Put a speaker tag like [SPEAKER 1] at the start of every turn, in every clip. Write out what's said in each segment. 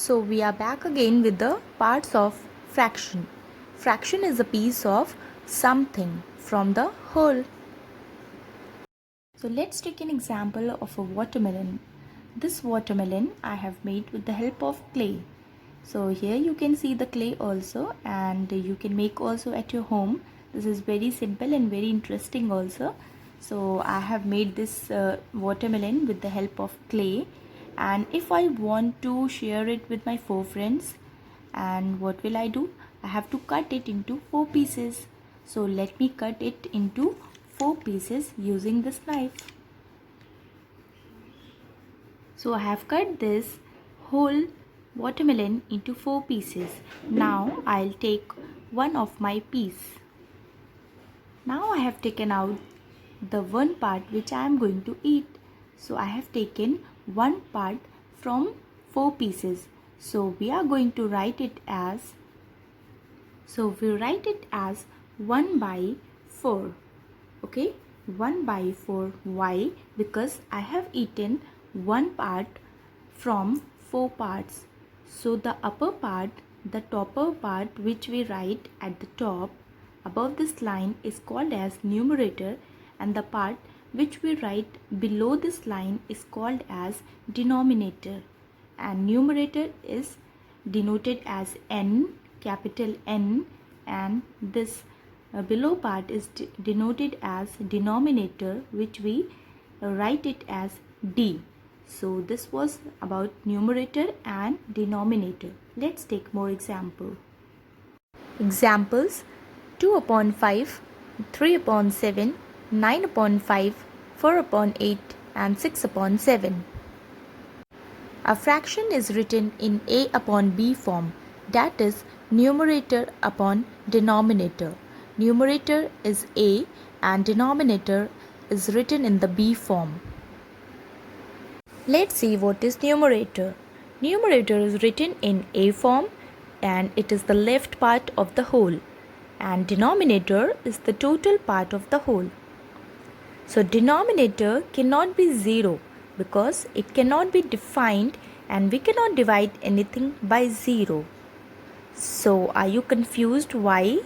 [SPEAKER 1] So we are back again with the parts of fraction. Fraction is a piece of something from the whole. So let's take an example of a watermelon. This watermelon I have made with the help of clay. So here you can see the clay also, and you can make also at your home. This is very simple and very interesting also. So I have made this watermelon with the help of clay, and if I want to share it with my 4 friends, and what will I do? I have to cut it into 4 pieces. So let me cut it into 4 pieces using this knife. So I have cut this whole watermelon into 4 pieces. Now I'll take one of my piece. Now I have taken out the one part which I am going to eat. So I have taken one part from 4 pieces. So we are going to write it as, we write it as 1 by 4. Okay, 1 by 4. Why? Because I have eaten one part from 4 parts. So the upper part, the topper part which we write at the top above this line is called as numerator, and the part which we write below this line is called as denominator. And numerator is denoted as N, capital N, and this below part is denoted as denominator, which we write it as D. So this was about numerator and denominator. Let's take more example. Examples: 2 upon 5, 3 upon 7, 9 upon 5, 4 upon 8, and 6 upon 7. A fraction is written in A upon B form, that is numerator upon denominator. Numerator is A and denominator is written in the B form. Let's see what is numerator. Numerator is written in A form and it is the left part of the whole, and denominator is the total part of the whole. So denominator cannot be 0 because it cannot be defined and we cannot divide anything by 0. So are you confused why?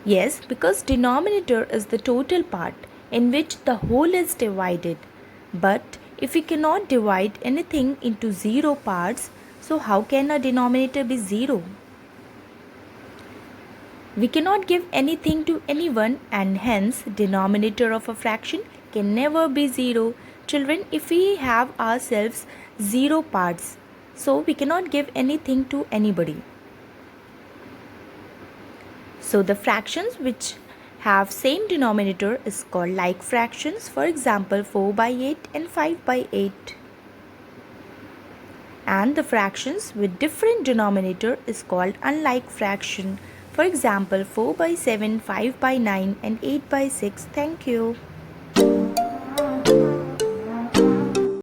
[SPEAKER 1] Yes, because denominator is the total part in which the whole is divided. But if we cannot divide anything into 0 parts, so how can a denominator be 0? We cannot give anything to anyone, and hence denominator of a fraction can never be 0. Children, if we have ourselves 0 parts, so we cannot give anything to anybody. So the fractions which have same denominator is called like fractions. For example, 4 by 8 and 5 by 8. And the fractions with different denominator is called unlike fraction. For example, 4 by 7, 5 by 9 and 8 by 6. Thank you.